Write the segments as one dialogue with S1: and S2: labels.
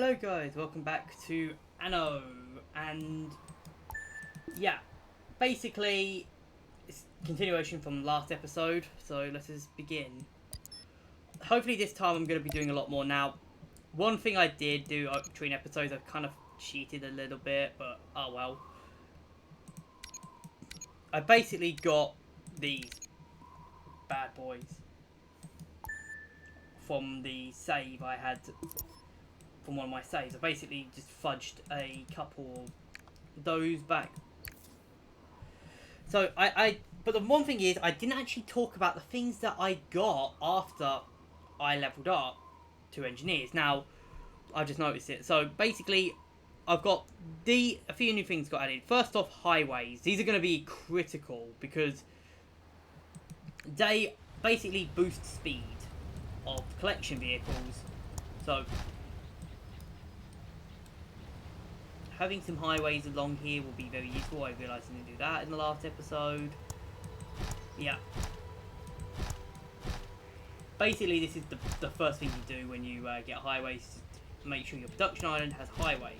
S1: Hello guys, welcome back to Anno, and yeah, basically it's a continuation from last episode, so let's just begin. Hopefully this time I'm going to be doing a lot more now. One thing I did do between episodes, I kind of cheated a little bit, but oh well. I basically got these bad boys from the save I had from one of my saves. I basically just fudged a couple of those back. So but the one thing is, I didn't actually talk about the things that I got after I leveled up to engineers. Now, I just noticed it. So basically, I've got a few new things got added. First off, highways. These are going to be critical because they basically boost speed of collection vehicles. So having some highways along here will be very useful. I realised I didn't do that in the last episode. Yeah. Basically, this is the first thing you do when you get highways. To make sure your production island has highways.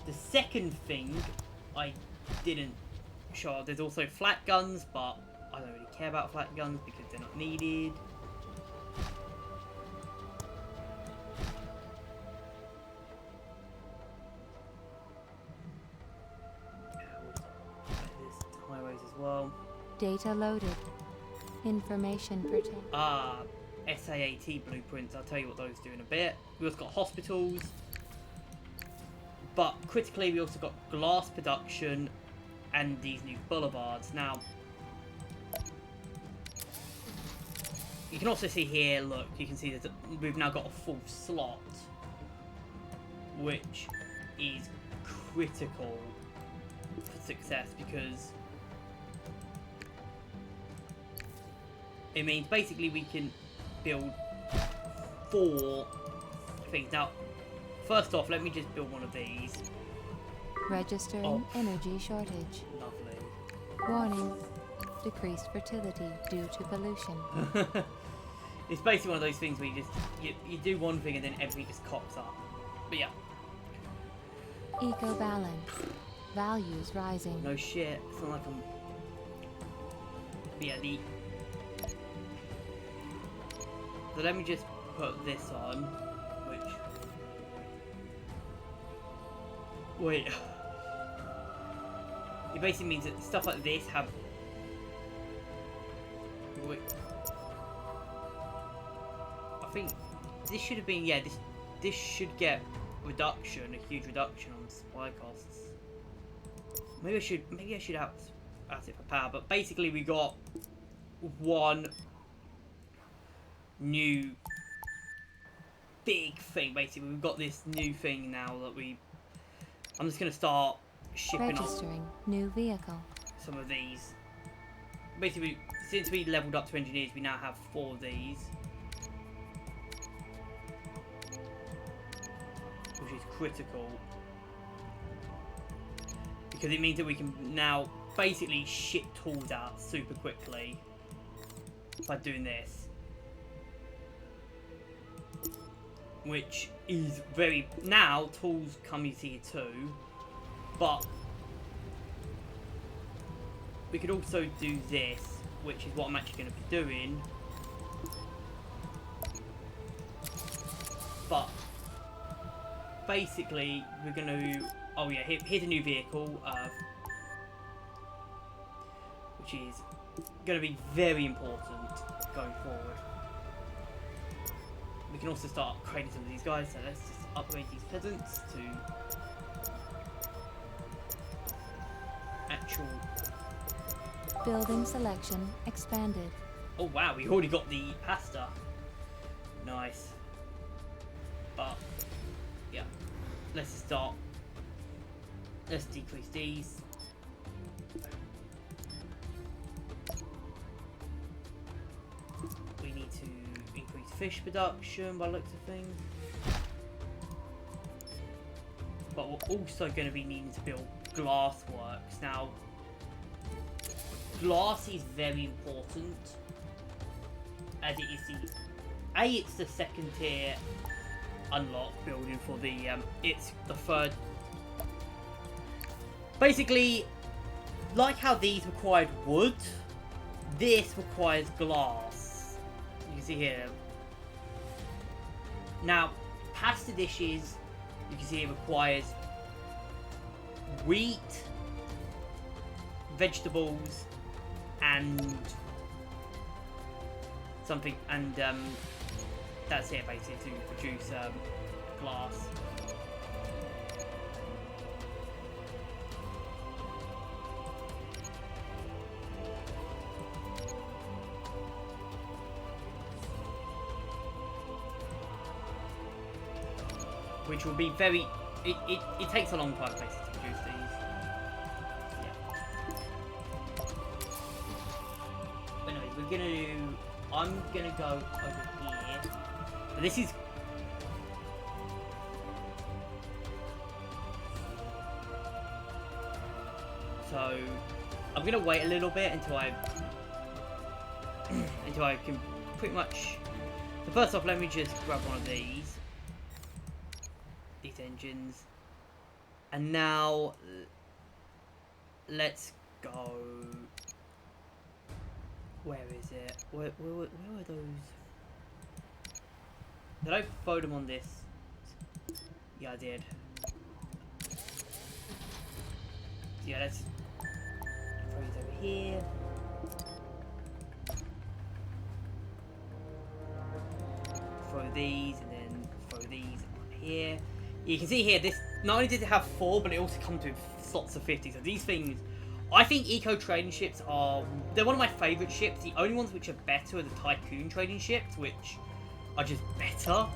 S1: The second thing I didn't show. There's also flat guns, but I don't really care about flat guns because they're not needed. Highways as well.
S2: Data loaded. Information pertaining.
S1: SAAT blueprints. I'll tell you what those do in a bit. We also got hospitals. But critically, we also got glass production and these new boulevards. Now, you can also see here, look, you can see that we've now got a full slot, which is critical for success because it means basically we can build 4 things. Now, first off, let me just build one of these.
S2: Registering energy shortage.
S1: Lovely.
S2: Warning. Decreased fertility due to pollution.
S1: It's basically one of those things where you do one thing and then everything just cocks up. But yeah.
S2: Eco balance. Values rising.
S1: No shit. It's not like I'm... But yeah, So let me just put this on, which... Wait. It basically means that stuff like this have... Wait. I think this should have been... Yeah, this should get a huge reduction on supply costs. Maybe I should out it for power, but basically we got one new big thing. Basically, we've got this new thing now that I'm just gonna start shipping
S2: Registering new vehicle.
S1: some of these. Basically, since we leveled up to engineers, we now have 4 of these, which is critical because it means that we can now basically ship tools out super quickly by doing this, which is very... Now, tools come easy here too, but we could also do this, which is what I'm actually going to be doing. But basically, we're going to... Oh yeah, here's a new vehicle, which is going to be very important going forward. We can also start creating some of these guys, so let's just upgrade these peasants to actual...
S2: Building selection expanded.
S1: Oh wow, we already got the pasta. Nice. But, yeah. Let's just start. Let's decrease these. We need to increase fish production by the looks of things. But we're also going to be needing to build glass works. Now, glass is very important as it is the it's the second tier unlock building for the it's the third. Basically, like how these required wood, this requires glass. You can see here. Now, pasta dishes, you can see it requires wheat, vegetables, and something, and that's it basically to produce glass. Which will be very... It takes a long time basically to produce these. Yeah. But anyways, we're gonna do... I'm gonna go over here. But this is... So... I'm gonna wait a little bit until I... until I can pretty much... So first off, let me just grab one of these engines, and now let's go. Where is it? Where were those? Did I throw them on this? Yeah, I did. Yeah, let's throw these over here. Throw these, and then throw these on here. You can see here, this not only did it have 4, but it also comes with slots of 50. So these things, I think eco trading ships they're one of my favourite ships. The only ones which are better are the Tycoon trading ships, which are just better.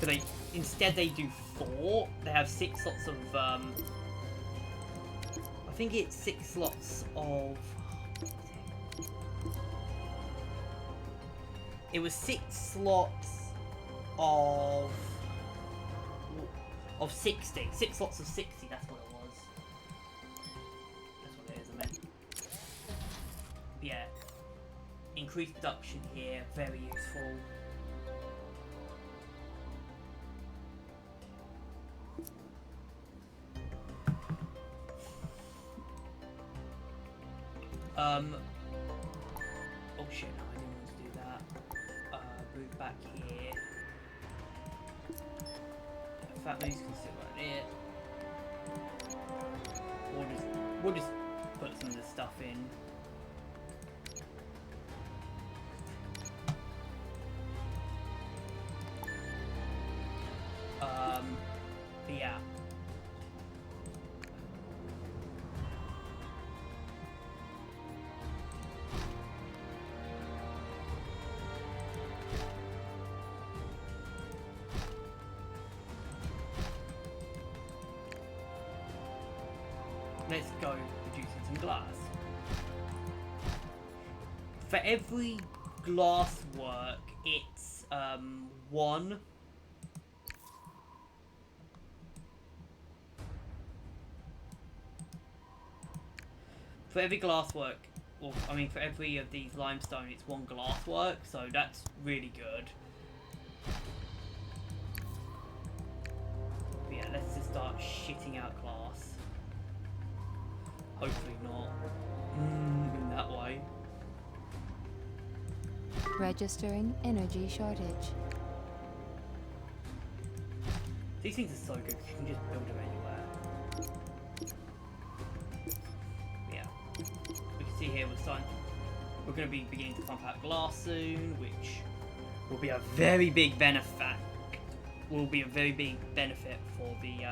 S1: But instead they do 4. They have 6 slots of, I think it's 6 slots of, it was 6 slots of 60. 6 slots of 60, that's what it was. That's what it is, I meant. Yeah. Increased production here, very useful. Oh shit, no, I didn't want to do that. Move back here. Fat moves can sit right there. We'll just put some of the stuff in. But yeah. Let's go producing some glass. For every glass work, it's 1. For every glass work, well, I mean for every of these limestone, it's 1 glass work, so that's really good. But yeah, let's just start shitting out glass. Hopefully not. In that way.
S2: Registering energy shortage.
S1: These things are so good because you can just build them anywhere. Yeah. We can see here we're going to be beginning to pump out glass soon, which will be a very big benefit. Will be a very big benefit for the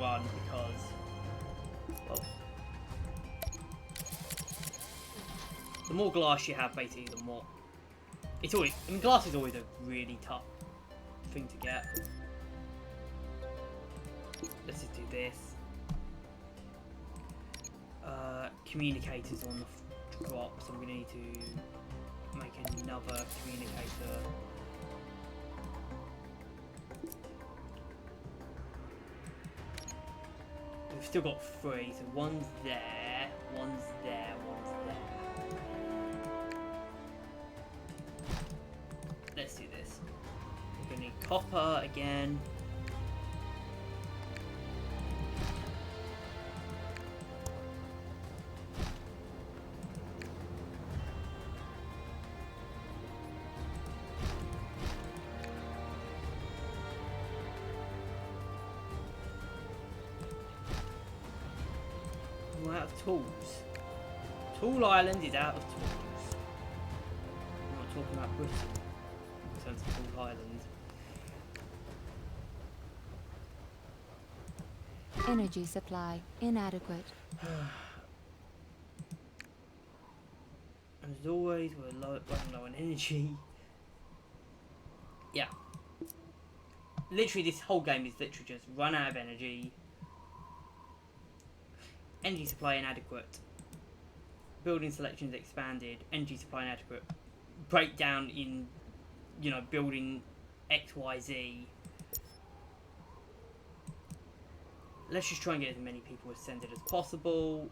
S1: run, because well, the more glass you have, basically, the more it's always. I mean, glass is always a really tough thing to get. Let's just do this. Communicators on the drop, so we're gonna need to make another communicator. We've still got 3, so one's there, one's there, one's Copper again. We're out of tools. Tool Island is out of tools. I'm not talking about Britain in terms of Tool Island.
S2: Energy supply inadequate.
S1: And as always, we're running low on energy. Yeah. Literally, this whole game is literally just run out of energy. Energy supply inadequate. Building selections expanded. Energy supply inadequate. Breakdown in, you know, building XYZ. Let's just try and get as many people ascended as possible.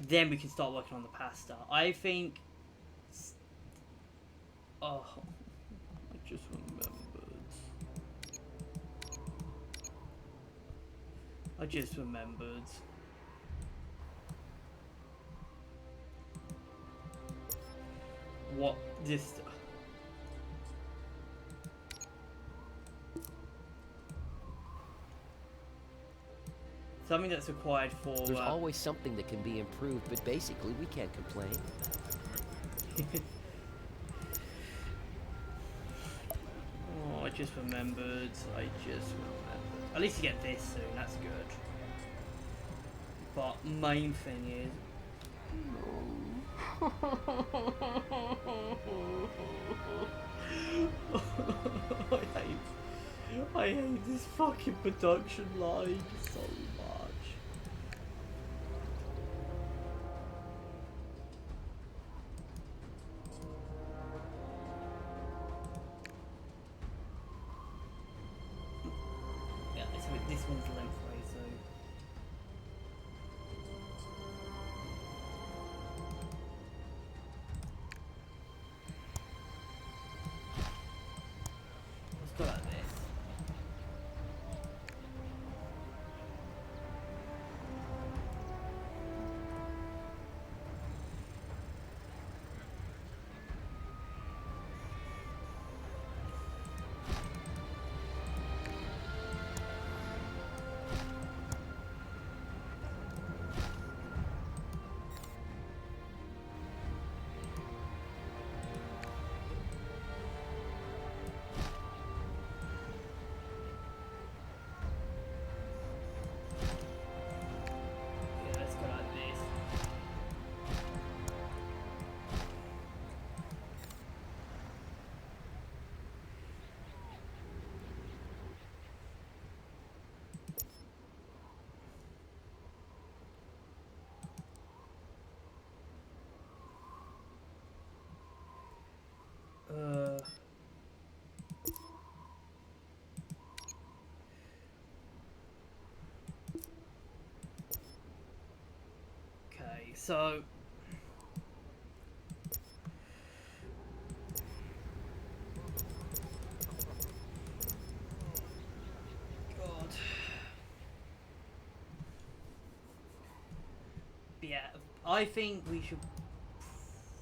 S1: Then we can start working on the pasta. I think... Oh, I just remembered. What this... Something that's required for...
S3: There's always something that can be improved, but basically we can't complain.
S1: Oh, I just remembered. At least you get this soon, that's good. But main thing is... I hate this fucking production line so much. Yeah, so this one's lengthwise, so... Let's go like this. Yeah, let's go like this. Okay, so... God. But yeah, I think we should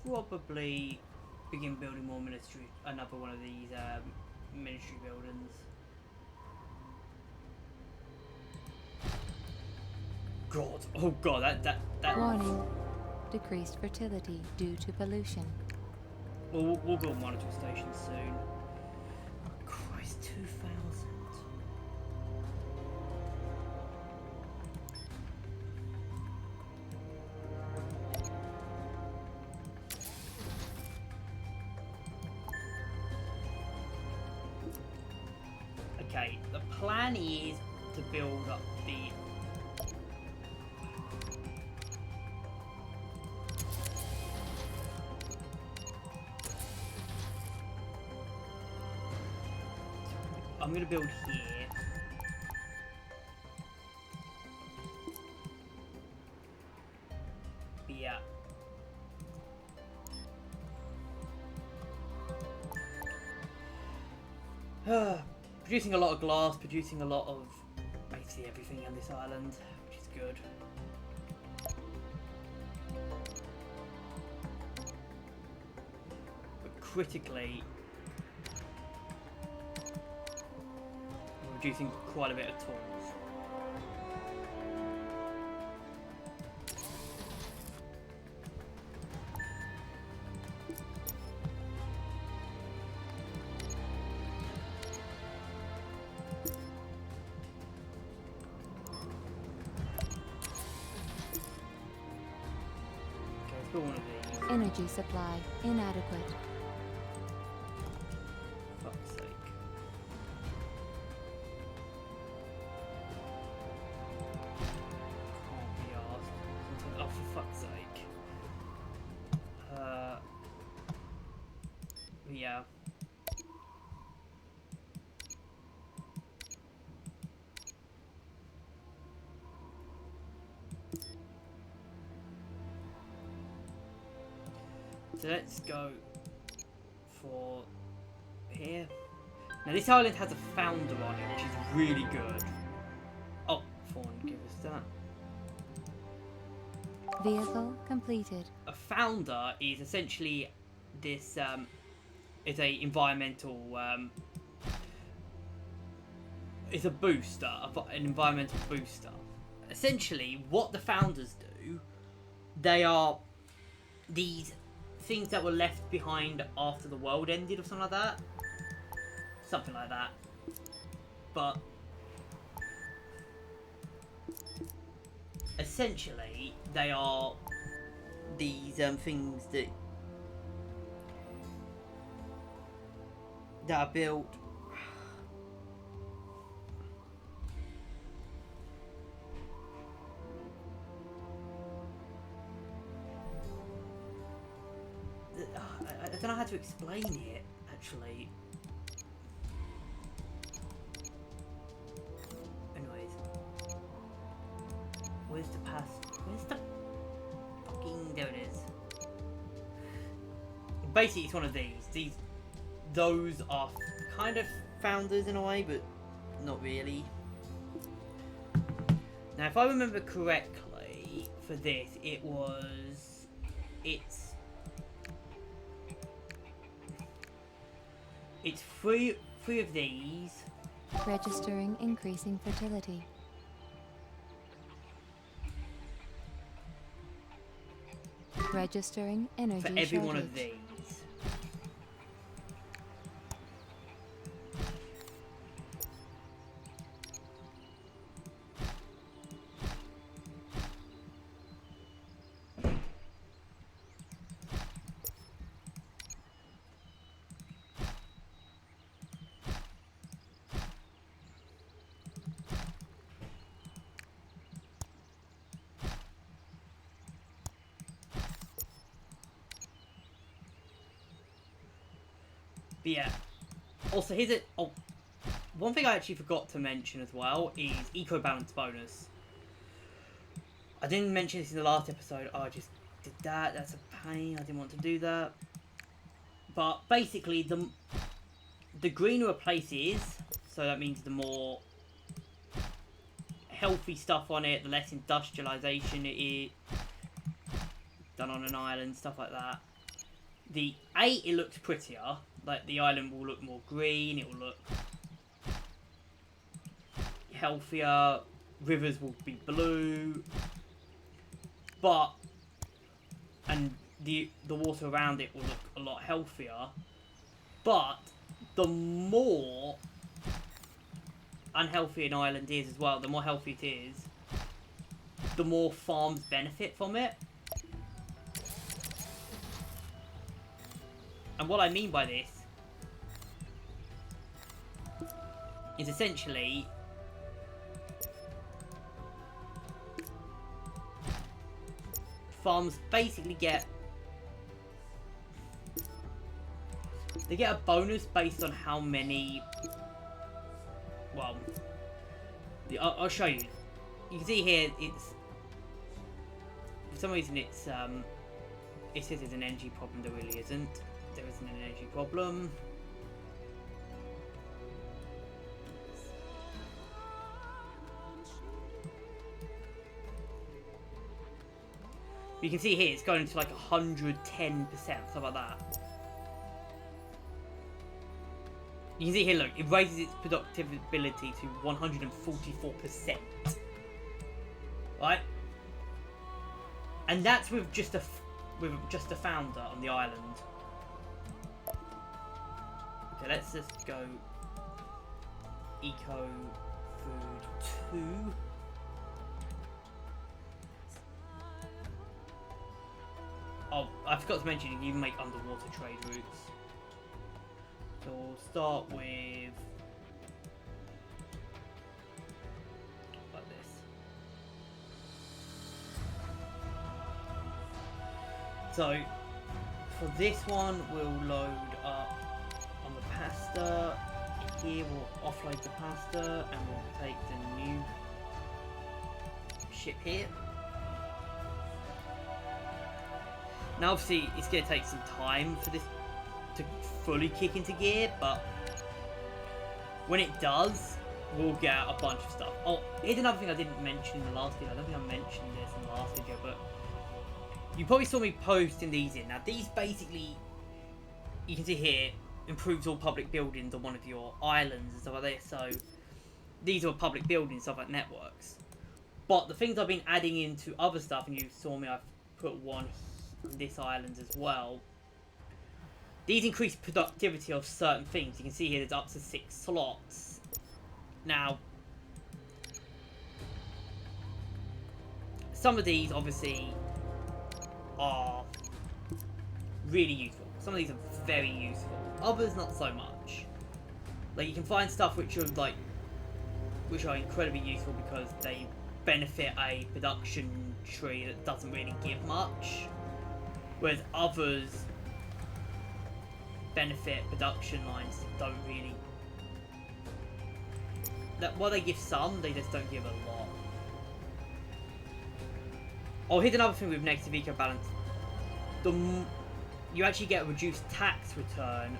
S1: probably begin building more military, another one of these military buildings. God, oh god, that.
S2: Warning. Decreased fertility due to pollution.
S1: We'll build monitoring stations soon. Christ, 2,000. Okay, the plan is to build up the... I'm going to build here. But yeah. Producing a lot of glass, producing a lot of basically everything on this island, which is good. But critically, we're producing quite a bit of tools. One of these.
S2: Energy supply inadequate.
S1: Fuck's sake. Can't be asked. Oh, for fuck's sake. Yeah. So let's go for here. Now this island has a founder on it, which is really good. Oh, Fawn, give us that.
S2: Vehicle completed.
S1: A founder is essentially this, is a environmental, it's a booster, an environmental booster. Essentially, what the founders do, they are these things that were left behind after the world ended or something like that. Something like that. But essentially they are these things that are built I don't know how to explain it, actually. Anyways. Where's the past? Where's the fucking... There it is. Basically, it's one of these. Those are kind of founders in a way, but not really. Now, if I remember correctly, for this, it's three of these.
S2: Registering increasing fertility. Registering energy
S1: For every
S2: shortage.
S1: one of these. But yeah, also here's it. Oh, one thing I actually forgot to mention as well is eco balance bonus. I didn't mention this in the last episode. I just did that. That's a pain. I didn't want to do that. But basically, the greener a place is, so that means the more healthy stuff on it, the less industrialization it is done on an island, stuff like that. The it looks prettier. Like, the island will look more green, it will look healthier, rivers will be blue, and the water around it will look a lot healthier, but the more unhealthy an island is as well, the more healthy it is, the more farms benefit from it. And what I mean by this is essentially farms basically get a bonus based on how many, well, I'll show you. You can see here it's, for some reason it says there's an energy problem. There really isn't. There isn't an energy problem. You can see here it's going to like 110%, stuff like that. You can see here, look, it raises its productivity to 144%. Right? And that's with just a founder on the island. Okay, let's just go eco food 2. Oh, I forgot to mention you can even make underwater trade routes. So we'll start with like this. So for this one, we'll load up on the pasta. Here we'll offload the pasta and we'll take the new ship here. Now obviously it's going to take some time for this to fully kick into gear, but when it does, we'll get a bunch of stuff. Oh, here's another thing I didn't mention in the last video. I don't think I mentioned this in the last video, but you probably saw me posting these in. Now these basically, you can see here, improves all public buildings on one of your islands and stuff like that. So these are public buildings, stuff like networks. But the things I've been adding into other stuff, and you saw me, I've put one on this island as well. These increase productivity of certain things. You can see here there's up to 6 slots. Now, some of these obviously are really useful. Some of these are very useful. Others not so much. Like you can find stuff which are incredibly useful because they benefit a production tree that doesn't really give much. Whereas others benefit production lines that don't really. While they give some, they just don't give a lot. Oh, here's another thing with negative eco balance. You actually get a reduced tax return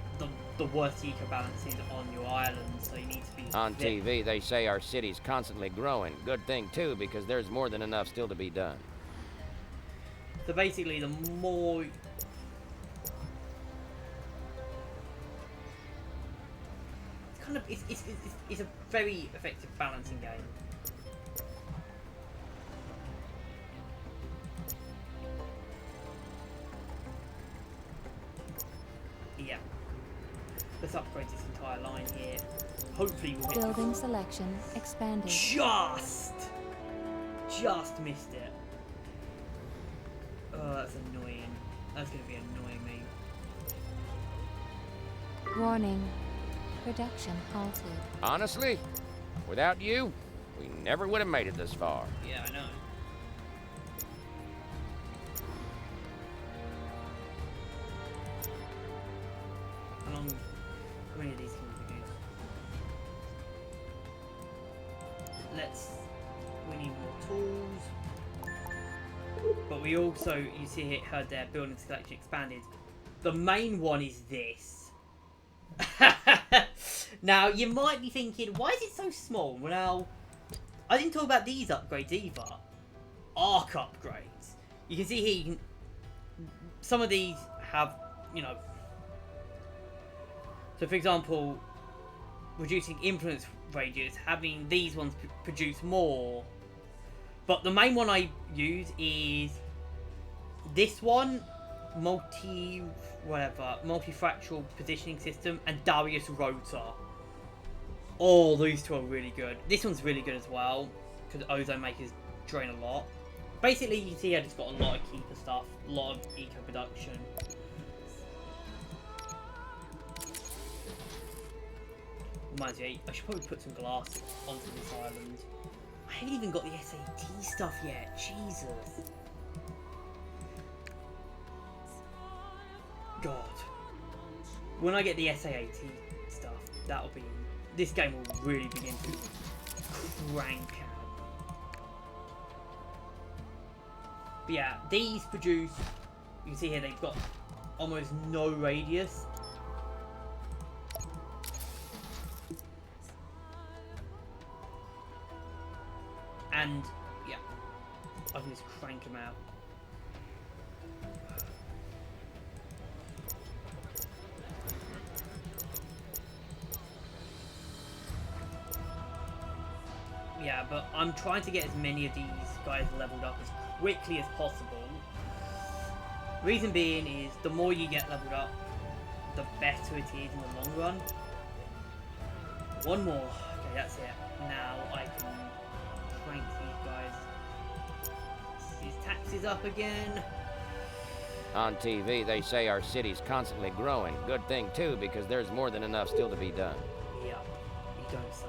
S1: the worse the eco balance is on your island, so you need to be.
S3: On TV, they say our city's constantly growing. Good thing too, because there's more than enough still to be done.
S1: So basically, the more it's a very effective balancing game. Yeah. Let's upgrade this entire line here. Hopefully we'll hit.
S2: Building selection expanded.
S1: Just missed it. Oh, that's annoying. That's gonna be annoying me.
S2: Warning. Production halted.
S3: Honestly, without you, we never would have made it this far.
S1: Yeah, I know. How many of these can we produce? We need more tools. But we also, you see it heard there, building selection expanded. The main one is this. Now, you might be thinking, why is it so small? Well, I didn't talk about these upgrades either. Arc upgrades. You can see here, some of these have, so for example, reducing influence radius, having these ones produce more. But the main one I use is this one, multifractal positioning system, and Darius rotor. Oh, these two are really good. This one's really good as well, because ozone makers drain a lot. Basically, you see I just got a lot of keeper stuff, a lot of eco production. Reminds me, I should probably put some glass onto this island. I haven't even got the SAT stuff yet, Jesus. God. When I get the SAAT stuff, that'll be... This game will really begin to crank out. But yeah, these produce... You can see here they've got almost no radius. And, yeah. I can just crank them out. Yeah, but I'm trying to get as many of these guys leveled up as quickly as possible. Reason being is the more you get leveled up, the better it is in the long run. One more. Okay, that's it. Now I can crank these guys. His taxes up again.
S3: On TV, they say our city's constantly growing. Good thing, too, because there's more than enough still to be done.
S1: Yeah, you don't say.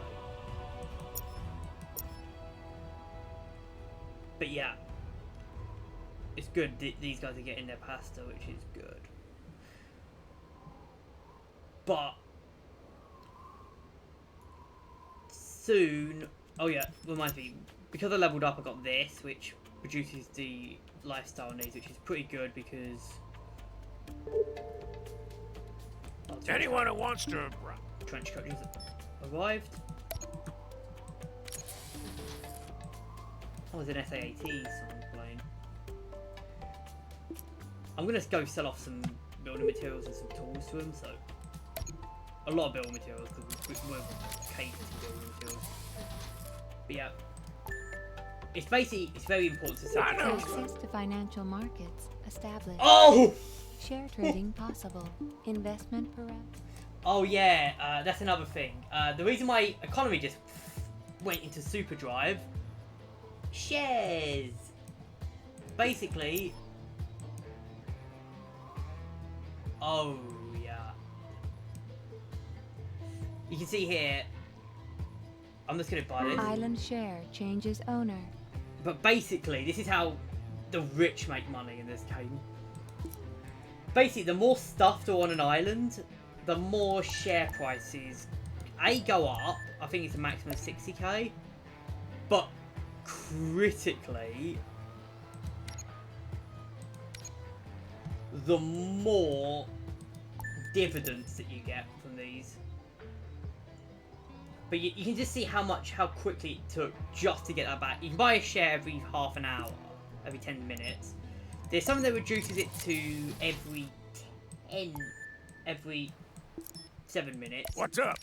S1: But yeah, it's good these guys are getting their pasta, which is good. But soon, oh yeah, reminds me, because I leveled up, I got this, which reduces the lifestyle needs, which is pretty good because
S4: Anyone who wants to...
S1: trench coat just arrived. Oh, there's an SAAT song playing. I'm gonna go sell off some building materials and some tools to him, so a lot of building materials because we're catered to building materials. But yeah, it's very important to set
S2: Access to financial markets established.
S1: Oh!
S2: Share trading possible. Investment perhaps.
S1: Oh yeah, that's another thing. The reason my economy just went into superdrive. Shares. Basically. Oh yeah. You can see here. I'm just gonna buy this.
S2: Island share changes owner.
S1: But basically, this is how the rich make money in this game. Basically, the more stuff to on an island, the more share prices go up. I think it's a maximum of 60k. But critically, the more dividends that you get from these. But you can just see how quickly it took just to get that back. You can buy a share every half an hour, every 10 minutes. There's something that reduces it to every 7 minutes.
S4: What's up?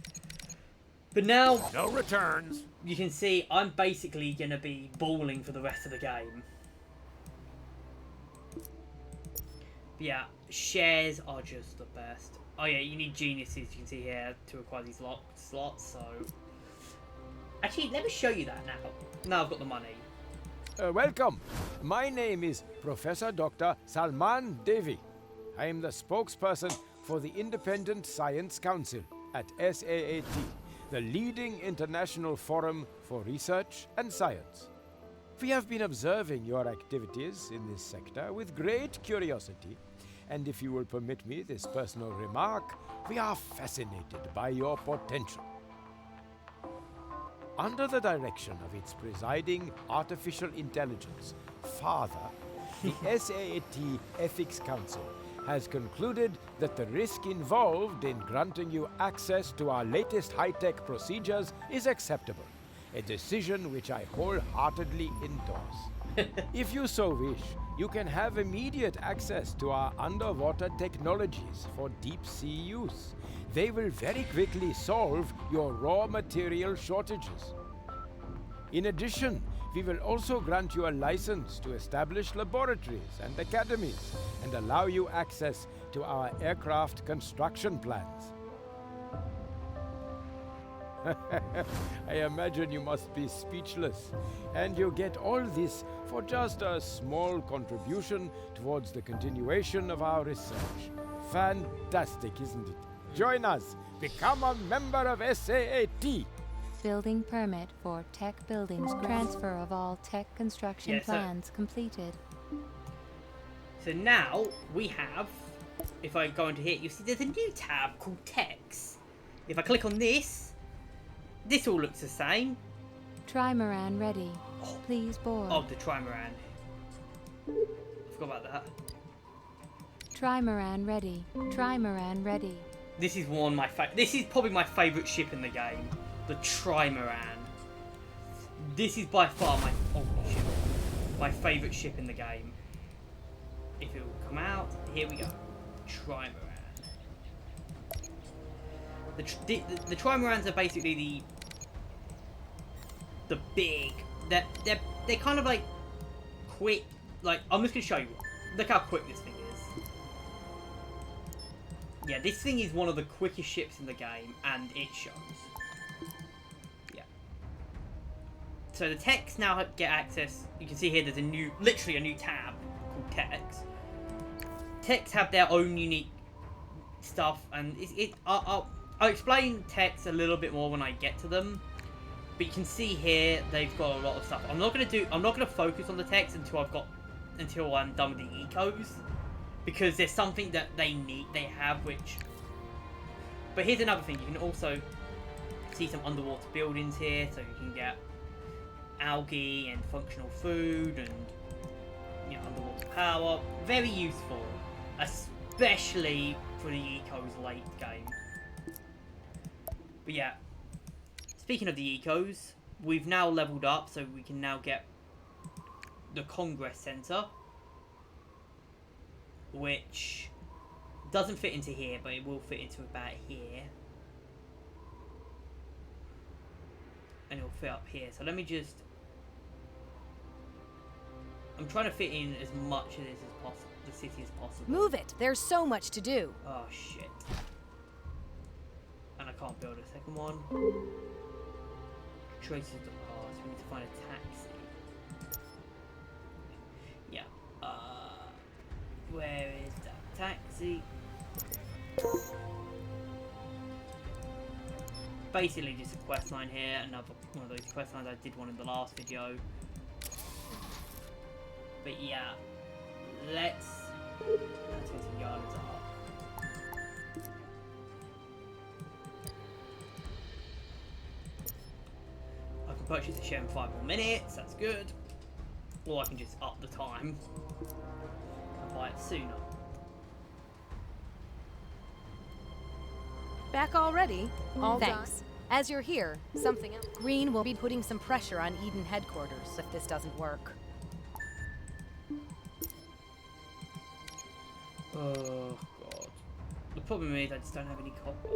S1: But now,
S4: No returns.
S1: you can see I'm basically going to be balling for the rest of the game. But yeah, shares are just the best. Oh yeah, you need geniuses, you can see here, to acquire these locked slots, so... Actually, let me show you that now. Now I've got the money.
S5: Welcome. My name is Professor Dr. Salman Devi. I am the spokesperson for the Independent Science Council at SAAT, the leading international forum for research and science. We have been observing your activities in this sector with great curiosity, and if you will permit me this personal remark, we are fascinated by your potential. Under the direction of its presiding artificial intelligence, Father, the SAAT Ethics Council has concluded that the risk involved in granting you access to our latest high-tech procedures is acceptable, a decision which I wholeheartedly endorse. If you so wish, you can have immediate access to our underwater technologies for deep-sea use. They will very quickly solve your raw material shortages. In addition, we will also grant you a license to establish laboratories and academies and allow you access to our aircraft construction plans. I imagine you must be speechless, and you get all this for just a small contribution towards the continuation of our research. Fantastic, isn't it? Join us. Become a member of SAAT.
S2: Building permit for tech buildings. Transfer of all tech construction
S1: Yeah, so-
S2: plans completed.
S1: So now, we have... If I go into here, you see there's a new tab called Techs. If I click on this, this all looks the same.
S2: Trimaran ready. Please board.
S1: Oh, the Trimaran. I forgot about that.
S2: Trimaran ready. Trimaran ready.
S1: This is one of my this is probably my favourite ship in the game. The Trimaran. This is by far my favourite ship in the game. if it will come out. Here we go. Trimaran. The Trimarans are basically the big. They're kind of like quick. Like, I'm just gonna show you. Look how quick this thing is. Yeah, this thing is one of the quickest ships in the game, and it shows. Yeah. So the techs now get access. You can see here there's literally a new tab called techs. Techs have their own unique stuff, and I'll explain techs a little bit more when I get to them. But you can see here they've got a lot of stuff. I'm not gonna focus on the techs until I'm done with the ecos, because there's something that they have which. But here's another thing: you can also see some underwater buildings here, so you can get algae and functional food and underwater power. Very useful, especially for the ecos late game. But yeah. Speaking of the ecos, we've now leveled up, so we can now get the Congress Center, which doesn't fit into here, but it will fit into about here, and it will fit up here. So let me just. I'm trying to fit in as much of this as possible, the city as possible.
S6: Move it! There's so much to do.
S1: Oh shit! And I can't build a second one. Traces of the past. We need to find a taxi. Yeah. Where is that taxi? Basically, just a quest line here. Another one of those quest lines. I did one in the last video. But yeah, let's go to Yards Arc. Purchase a share in 5 more minutes, that's good. Or I can just up the time and buy it sooner.
S6: Back already? All
S2: Thanks.
S6: done. As you're here, something else. Green will be putting some pressure on Eden headquarters if this doesn't work.
S1: Oh god. The problem is I just don't have any copper.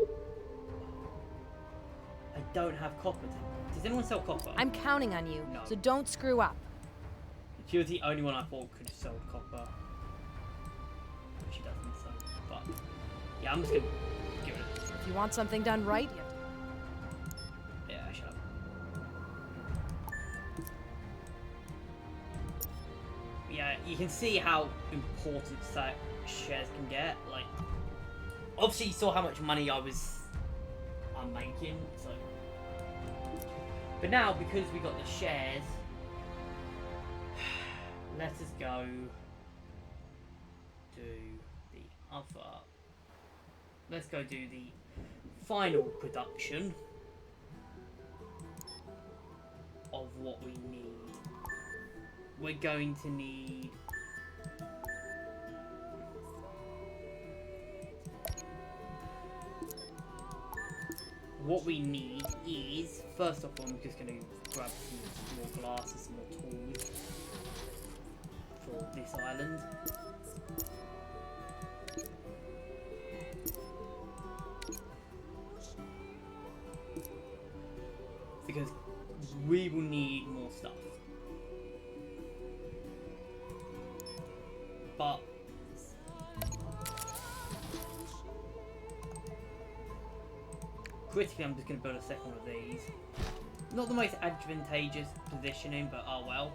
S1: I don't have copper. Does anyone sell copper?
S6: I'm counting on you,
S1: No.
S6: so don't screw up.
S1: She was the only one I thought could sell copper. But she doesn't, so. But yeah, I'm just gonna give it a.
S6: If you want something done right, you
S1: Yeah, shut up. Yeah, you can see how important shares can get. Like, obviously you saw how much money I'm making, so. But now, because we got the shares, let us go do the other. Let's go do the final production of what we need. We're going to need. What we need is, first off, I'm just going to grab some more glass and some more tools for this island. Because we will need more stuff. But critically, I'm just going to build a second one of these. Not the most advantageous positioning, but oh well.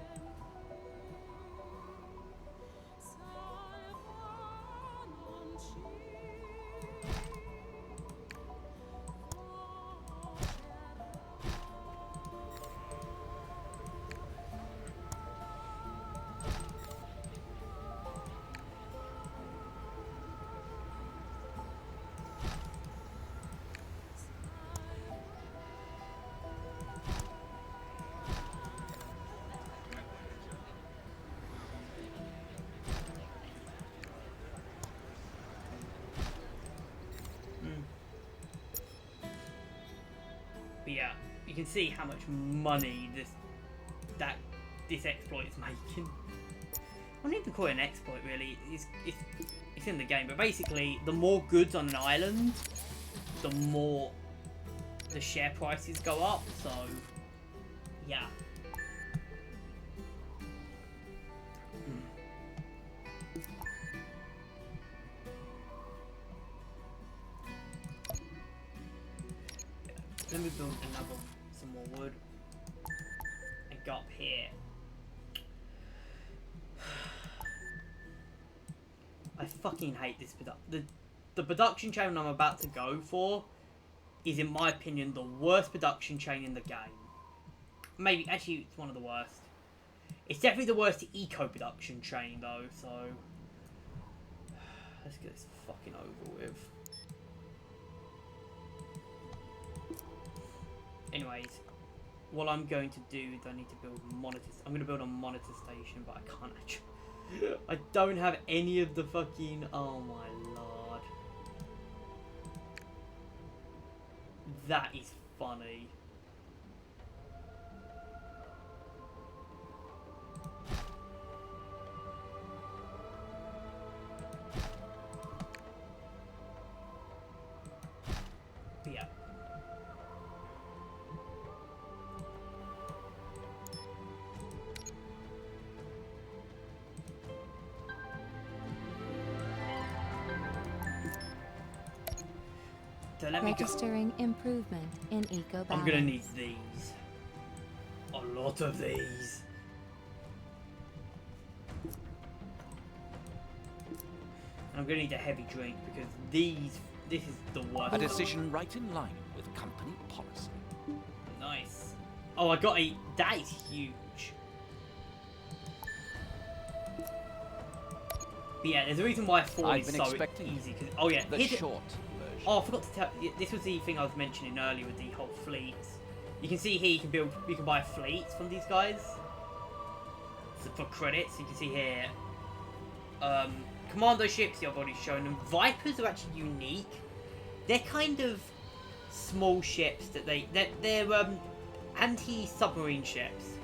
S1: But yeah, you can see how much money this exploit is making. I don't even call it an exploit really. It's in the game, but basically, the more goods on an island, the more the share prices go up. So, yeah. Let me build some more wood and go up here. I fucking hate this the production chain I'm about to go for is, in my opinion, the worst production chain in the game. Maybe, actually, it's one of the worst. It's definitely the worst eco production chain though, so let's get this fucking over with. Anyways, what I'm going to do is I need to build monitors. I'm going to build a monitor station, but I can't actually. I don't have any of the fucking... Oh my lord. That is funny. But yeah. So let me go.
S2: Registering improvement in eco balance.
S1: I'm gonna need these. A lot of these. And I'm gonna need a heavy drink because this is the worst.
S7: A decision right in line with company policy.
S1: Nice. Oh, I got a... That is huge. But yeah, there's a reason why 4
S7: I've
S1: is
S7: been
S1: so
S7: expecting
S1: easy. Cause, oh yeah,
S7: The
S1: here's it.
S7: short version.
S1: Oh, I forgot to tell. This was the thing I was mentioning earlier with the whole fleets. You can see here you can buy fleets from these guys so for credits. You can see here, commando ships. I've already shown them. Vipers are actually unique. They're kind of small ships that they're anti-submarine ships,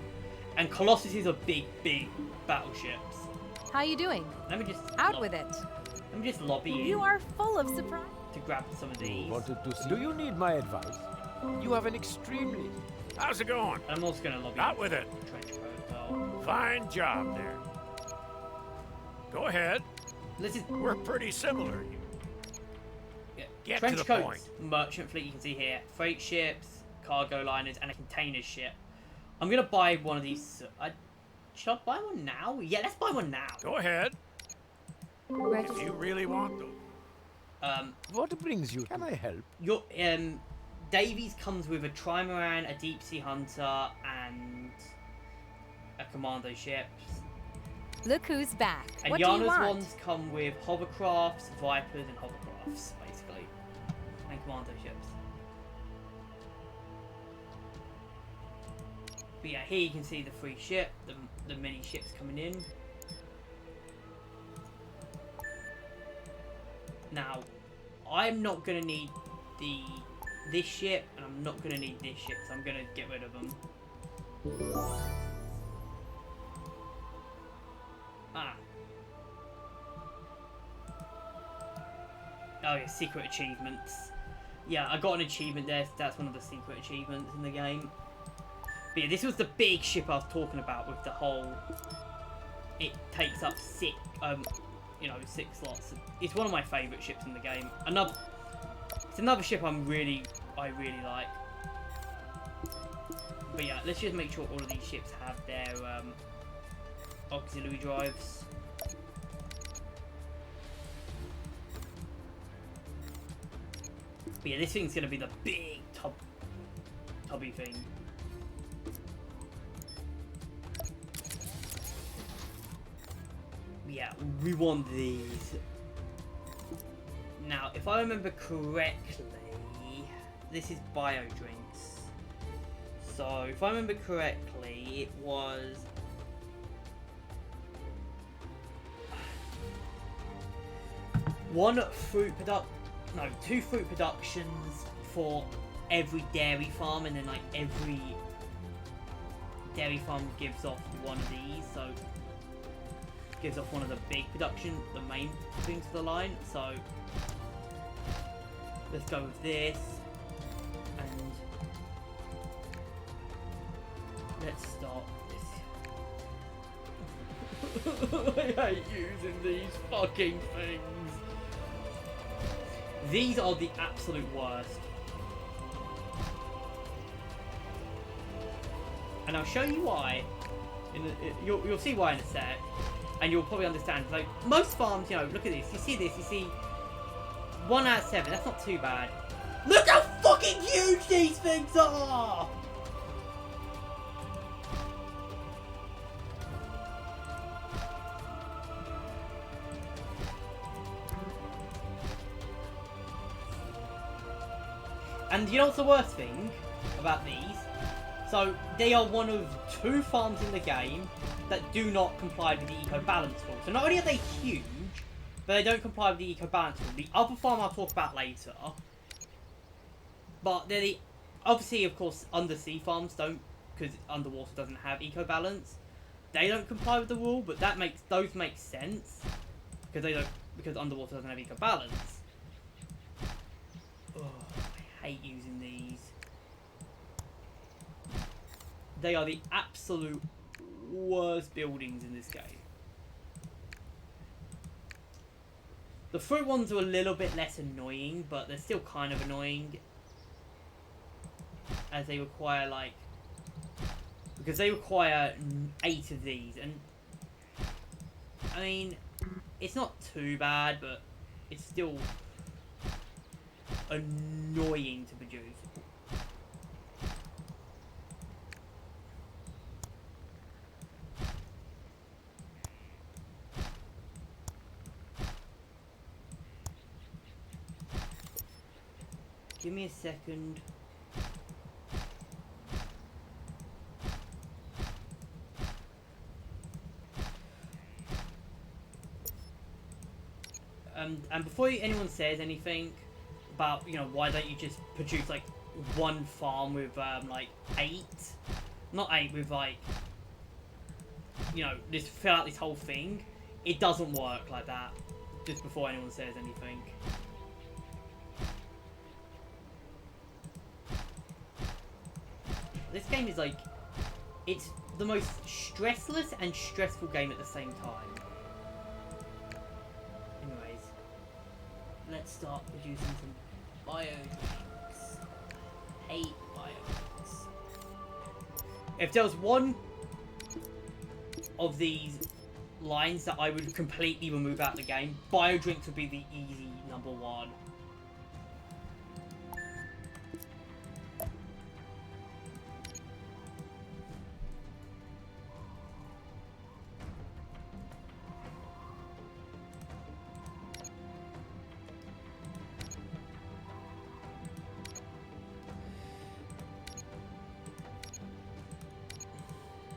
S1: and Colossuses are big battleships.
S6: How you doing?
S1: Let me just
S6: Out with it.
S1: Let me just lobby
S6: You
S1: in
S6: are full of surprise.
S1: to grab some of these.
S5: Wanted to see. Do you need my advice? You have an extremely...
S4: How's it going?
S1: I'm also going to lobby
S4: Out with it.
S1: trench coat as well.
S4: Fine job there. Go ahead.
S1: This is
S4: We're pretty similar. Get
S1: trench
S4: to the
S1: coats,
S4: point.
S1: merchant fleet. You can see here, freight ships, cargo liners, and a container ship. I'm gonna buy one of these. Should I buy one now? Yeah, let's buy one now.
S4: Go ahead. If
S2: Regist-
S4: you really want them.
S5: What brings you? Can I help?
S1: Your Davies comes with a trimaran, a deep sea hunter, and a commando ship.
S6: Look who's back.
S1: And
S6: What do you
S1: Yana's
S6: want?
S1: ones come with hovercrafts, vipers, and hovercrafts, basically, and commando ships. But yeah, here you can see the free ship, the mini ships coming in. Now, I'm not gonna need this ship, and I'm not gonna need this ship, so I'm gonna get rid of them. Ah. Oh yeah, secret achievements. Yeah, I got an achievement there. That's one of the secret achievements in the game. But yeah, this was the big ship I was talking about with the whole... It takes up 6 slots. It's one of my favourite ships in the game. It's another ship I really like. But yeah, let's just make sure all of these ships have their auxiliary drives. But yeah, this thing's gonna be the big tubby thing. Yeah, we want these. Now, if I remember correctly, this is bio drinks. So, if I remember correctly, it was... two fruit productions for every dairy farm, and then like every dairy farm gives off one of these. So gives off one of the big production, the main things to the line. So let's go with this, and let's start this. I hate using these fucking things. These are the absolute worst. And I'll show you why. You'll see why in a sec. And you'll probably understand. Like, most farms, you know, look at this. You see this, you see 1 out of 7. That's not too bad. Look how fucking huge these things are! And you know what's the worst thing about these? So, they are one of 2 farms in the game that do not comply with the eco-balance rule. So not only are they huge, but they don't comply with the eco-balance rule. The other farm I'll talk about later. But they're the... Obviously, of course, undersea farms don't, because underwater doesn't have eco-balance. They don't comply with the rule, but those make sense. Because underwater doesn't have eco-balance. Oh, I hate using these. They are the absolute worst buildings in this game. The fruit ones are a little bit less annoying, but they're still kind of annoying. As they require, like... Because they require 8 of these, and... I mean, it's not too bad, but it's still annoying to produce. Give me a second. And before anyone says anything about, you know, why don't you just produce like 1 farm with like 8, not 8, with like, you know, just fill out this whole thing. It doesn't work like that. Just before anyone says anything. This game is like, it's the most stressless and stressful game at the same time. Anyways, let's start producing some biodrinks. Hate biodrinks. If there was one of these lines that I would completely remove out of the game, biodrinks would be the easy number 1.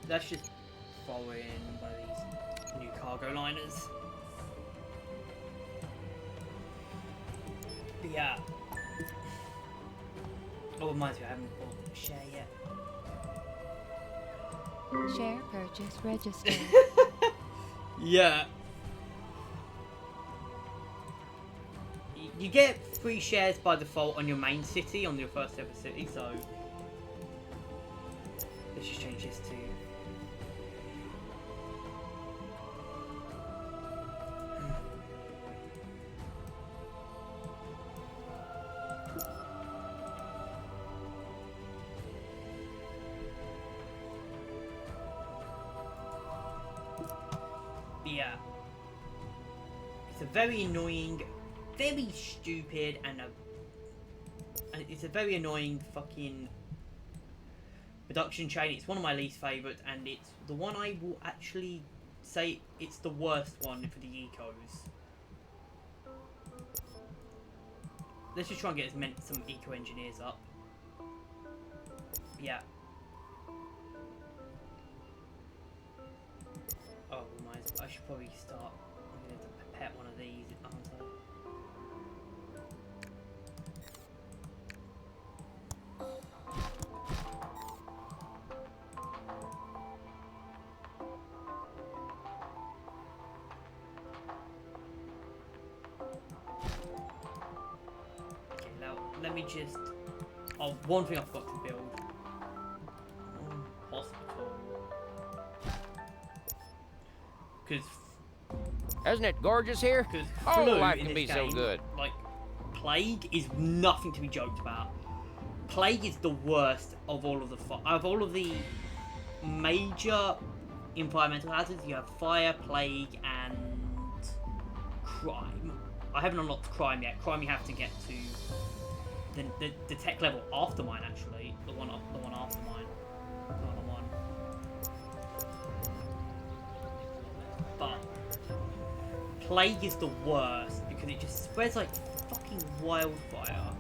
S1: Let's just follow in one of these new cargo liners. But yeah. Oh, reminds me, I haven't bought the share yet.
S2: Share purchase registered.
S1: Yeah. You get free shares by default on your main city, on your first ever city, so... Let's just change this to... Yeah. It's a very annoying, very stupid, and it's a very annoying fucking production chain. It's one of my least favourites, and it's the one I will actually say it's the worst one for the ecos. Let's just try and get some eco engineers up. Yeah. Oh, I should probably start. I'm going to pet one of these, aren't I? let me just... Oh, one thing I forgot to build. Hospital. Because...
S3: Isn't it gorgeous here? Oh,
S1: flu
S3: life
S1: in
S3: can
S1: this
S3: be so
S1: game,
S3: good.
S1: Like, plague is nothing to be joked about. Plague is the worst of all of the major environmental hazards. You have fire, plague, and crime. I haven't unlocked crime yet. Crime you have to get to the tech level after mine, actually. The one after mine. Not the one. But plague is the worst because it just spreads like fucking wildfire.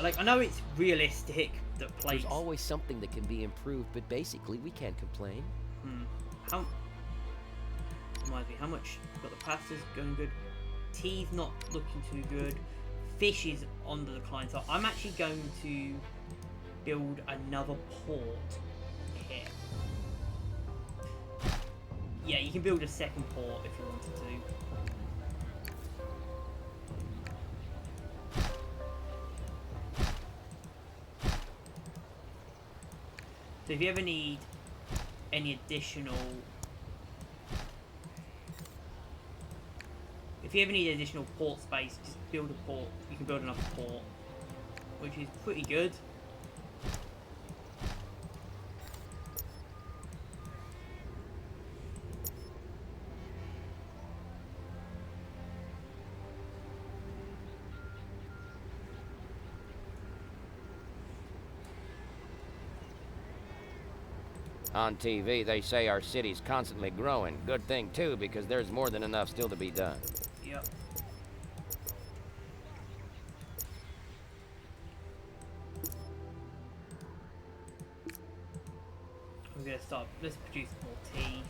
S1: Like, I know it's realistic that plague.
S8: There's always something that can be improved, but basically we can't complain.
S1: How... Reminds me, how much... Got the pasta's going good. Tea's not looking too good. Fish is on the decline, so I'm actually going to build another port here. Yeah, you can build a second port if you wanted to. So if you ever need any additional... If you ever need additional port space, just build a port. You can build another port, which is pretty good.
S3: On TV, they say our city's constantly growing. Good thing, too, because there's more than enough still to be done.
S1: Yep. We're gonna start. Let's produce more tea.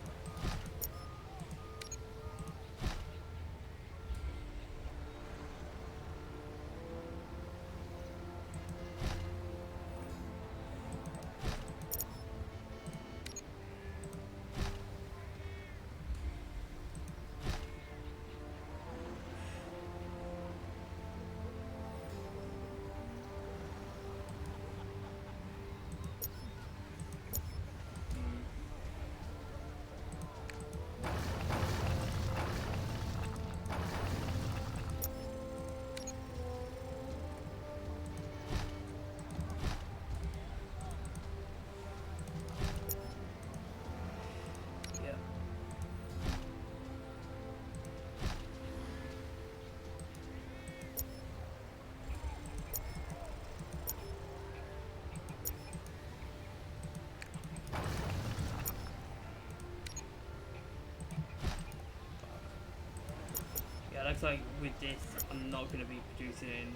S1: Looks like with this, I'm not going to be producing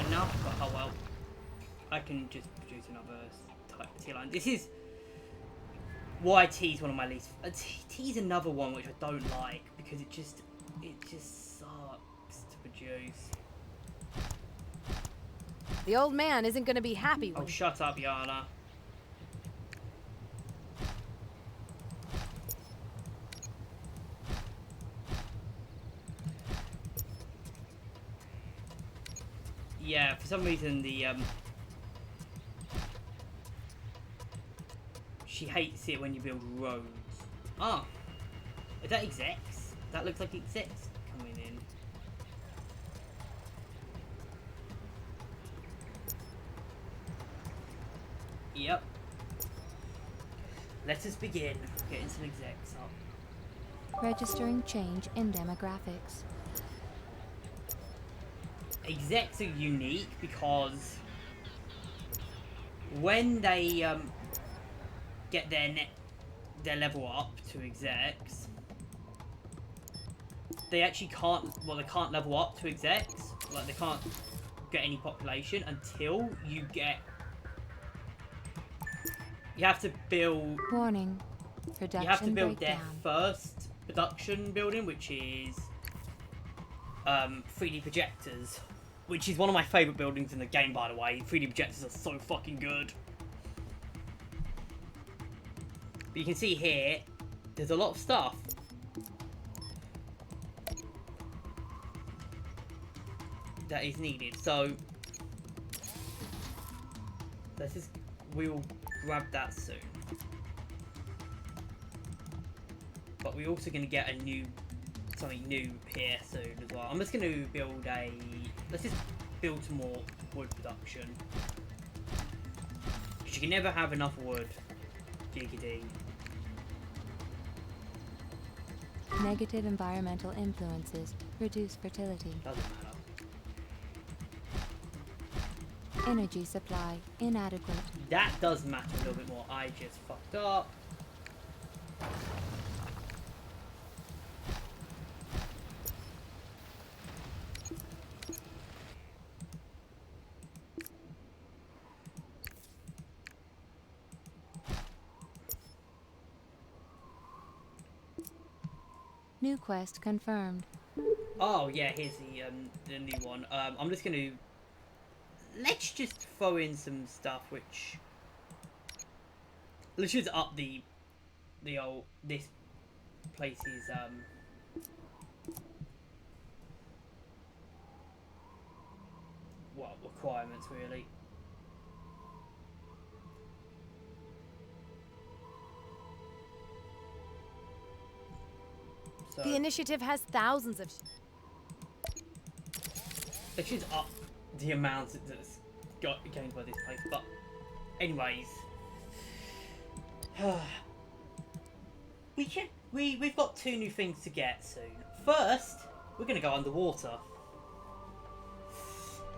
S1: enough, but oh well. I can just produce another type of tea line. This is why tea is one of my least... tea is another one which I don't like, because it just sucks to produce.
S6: The old man isn't going to be happy when...
S1: Oh, shut up, Yana. Yeah, for some reason the she hates it when you build roads. Ah, is that execs? That looks like execs coming in. Yep. Let us begin getting some execs up.
S2: Registering change in demographics.
S1: Execs are unique because when they get their level up to execs, they actually can't. Well, they can't level up to execs. Like they can't get any population until you get. You have to build.
S2: Warning. Production
S1: You have to build
S2: breakdown.
S1: their first production building, which is 3D projectors. Which is one of my favourite buildings in the game, by the way. 3D projectors are so fucking good. But you can see here, there's a lot of stuff. that is needed. So we'll grab that soon. But we're also going to get something new here soon as well. I'm just going to build let's just build some more wood production. Because you can never have enough wood. Giggity.
S2: Negative environmental influences reduce fertility.
S1: Doesn't matter.
S2: Energy supply inadequate.
S1: That does matter a little bit more. I just fucked up.
S2: New quest confirmed.
S1: Oh yeah, here's the new one. I'm just gonna let's just throw in some stuff which let's just up the old this place's what requirements really. So
S6: The initiative has thousands of...
S1: let's just up the amount that's gained by this place. But anyways, we've got 2 new things to get soon. First, we're gonna go underwater.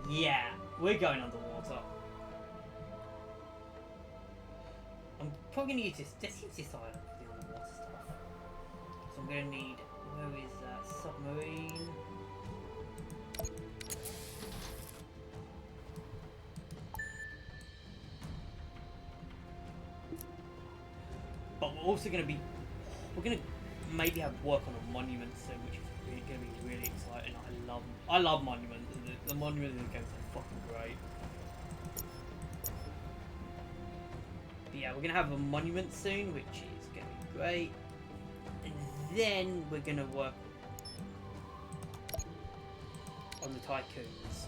S1: Yeah, we're going underwater. I'm probably gonna use this. Let's use this island for the underwater stuff. So I'm gonna need. Where is that submarine? But we're also going to be, we're going to maybe have work on a monument soon, which is going to be really exciting. I love monuments. The monuments in the games are fucking great. But yeah, we're going to have a monument soon, which is going to be great. And then we're going to work on the Tycoons.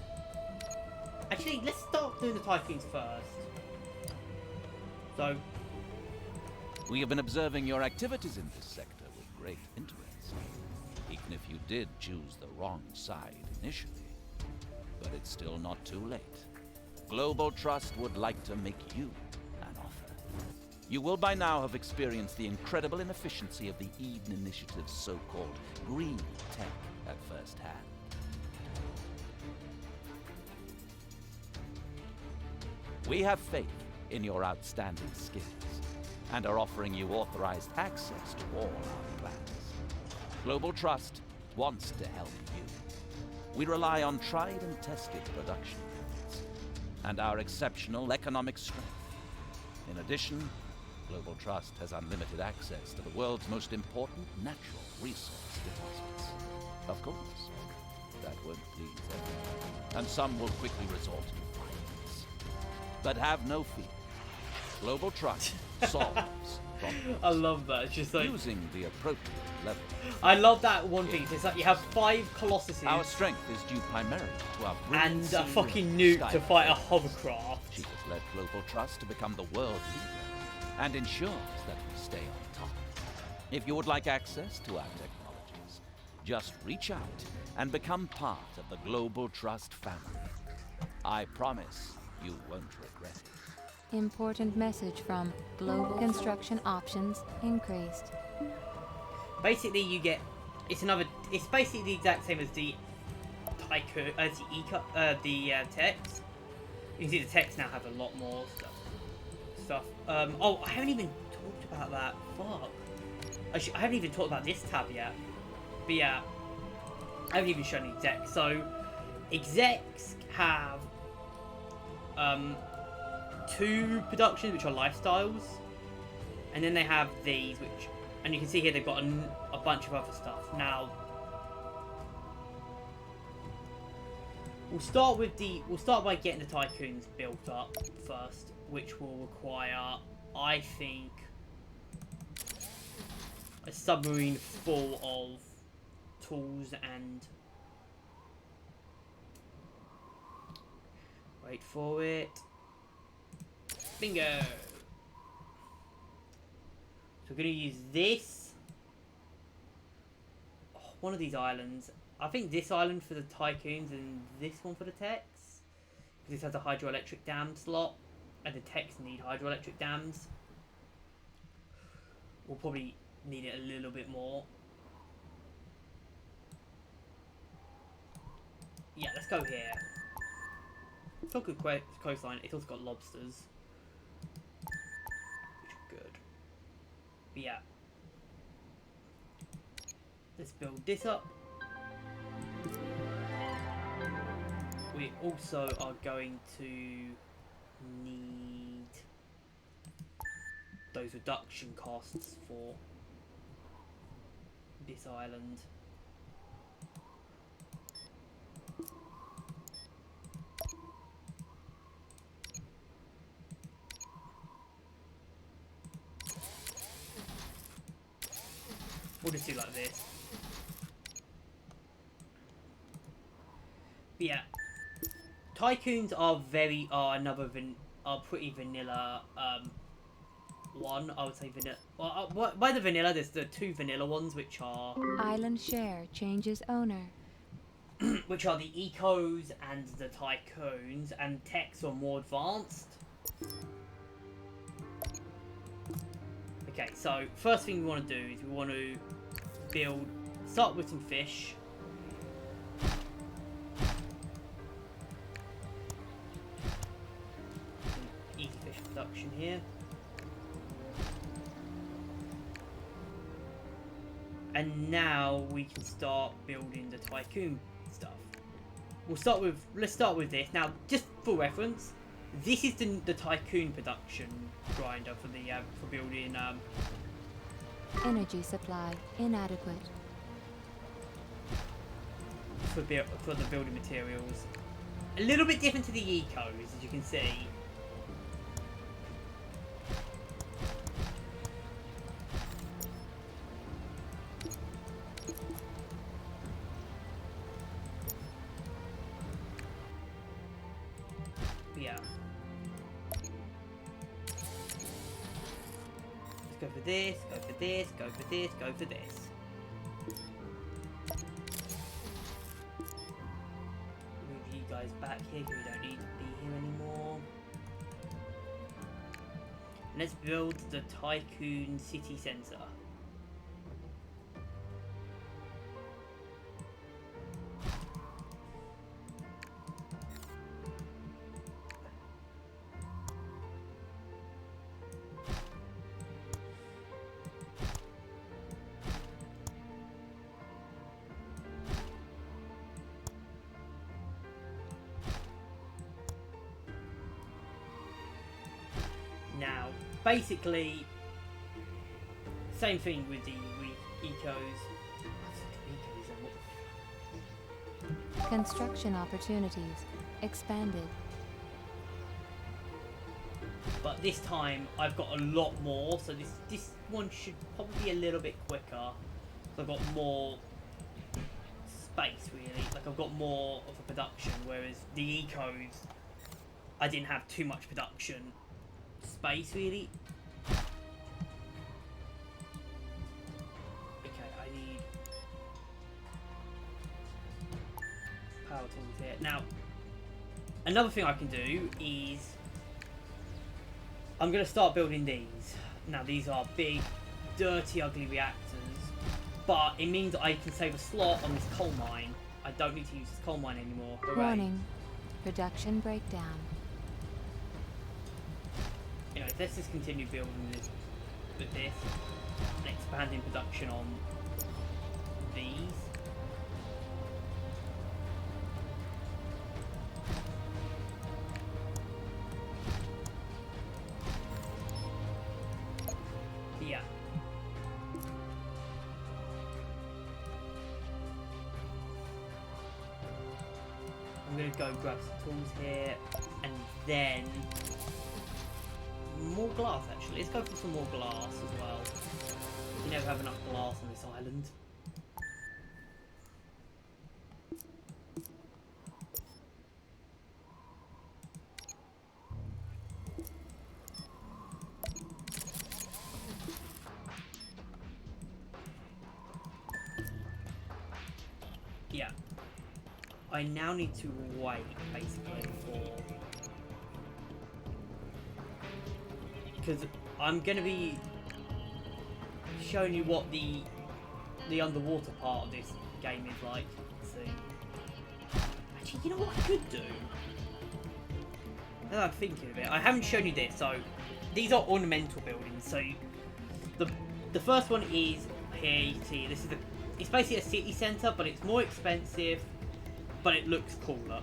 S1: Actually, let's start doing the Tycoons first. So,
S7: We have been observing your activities in this sector with great interest, even if you did choose the wrong side initially. But it's still not too late. Global Trust would like to make you an offer. You will by now have experienced the incredible inefficiency of the Eden Initiative's so-called green tech at first hand. We have faith in your outstanding skills, and are offering you authorized access to all our plans. Global Trust wants to help you. We rely on tried and tested production methods, and our exceptional economic strength. In addition, Global Trust has unlimited access to the world's most important natural resource deposits. Of course, that won't please everyone, and some will quickly resort to violence. But have no fear. Global Trust solves problems.
S1: I love that. It's just like
S7: using the appropriate level.
S1: I love that one thing. It's like you have 5 Colossuses
S7: Our strength is due primarily to our brilliant
S1: and a
S7: senior
S1: fucking nuke to
S7: Skynet
S1: fight a
S7: force.
S1: hovercraft.
S7: She has led Global Trust to become the world leader and ensures that we stay on top. If you would like access to our technologies, just reach out and become part of the Global Trust family. I promise you won't regret it.
S2: Important message from Global Construction Options increased.
S1: Basically, you get it's basically the exact same as the Tycoon, the text. You can see the text now have a lot more stuff. Oh, I haven't even talked about that. Fuck. I haven't even talked about this tab yet. But yeah, I haven't even shown execs. So, execs have 2 productions which are lifestyles, and then they have these which, and you can see here they've got a bunch of other stuff. Now we'll start by getting the Tycoons built up first, which will require, I think, a submarine full of tools and Wait for it. Bingo! So we're going to use this. Oh, one of these islands. I think this island for the Tycoons and this one for the techs. Because this has a hydroelectric dam slot. And the techs need hydroelectric dams. We'll probably need it a little bit more. Yeah, let's go here. It's got good coastline. It's also got lobsters. Which are good. But yeah. Let's build this up. We also are going to need those reduction costs for this island. We'll just do like this. But yeah, Tycoons are pretty vanilla. One, I would say vanilla. Well, by the vanilla, there's the two vanilla ones, which are
S2: Island share changes owner.
S1: which are the ecos and the tycoons, and techs are more advanced. Okay, so first thing we want to do is we want to start with some fish. Easy fish production here. And now we can start building the tycoon stuff. Let's start with this. Now, just for reference, this is the tycoon production grinder for the for building
S2: Energy supply inadequate.
S1: for the building materials. A little bit different to the ecos, as you can see. Yeah. Let's go for this, go for this, go for this, go for this. Move you guys back here because we don't need to be here anymore. And let's build the Tycoon City Centre. Now, basically, same thing with the ecos.
S2: Construction opportunities expanded.
S1: But this time, I've got a lot more, so this one should probably be a little bit quicker. So I've got more space, really. Like, I've got more of a production, whereas the ecos, I didn't have too much production space, really. Okay, I need power tools here. Now, another thing I can do is I'm going to start building these. Now, these are big, dirty, ugly reactors, but it means I can save a slot on this coal mine. I don't need to use this coal mine anymore. Hooray.
S2: Warning. Production breakdown.
S1: Anyway, let's just continue building this with this and expanding production on these. Yeah. I'm gonna go grab some tools here and then more glass, actually. Let's go for some more glass as well. We never have enough glass on this island. yeah. I now need to wait, basically, because I'm going to be showing you what the underwater part of this game is like. Let's see. Actually, you know what I could do? Now that I'm thinking of it, I haven't shown you this, so these are ornamental buildings. So the first one is here. You can see this is it's basically a city centre, but it's more expensive, but it looks cooler.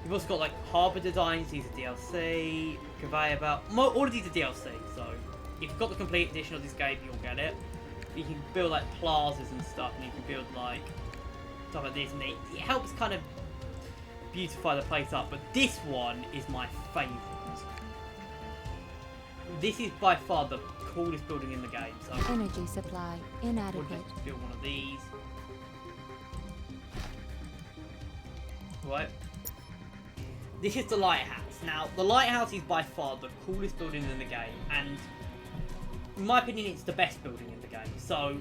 S1: You've also got like harbour designs. These are DLC. Conveyor belt. All of these are DLC. So if you've got the complete edition of this game, you'll get it. You can build like plazas and stuff, and you can build like stuff like this, and it helps kind of beautify the place up. But this one is my favourite. This is by far the coolest building in the game. So
S2: Energy supply
S1: we'll
S2: inadequate.
S1: just build one of these. Right. This is the lighthouse. Now, the lighthouse is by far the coolest building in the game, and in my opinion, it's the best building in the game. So,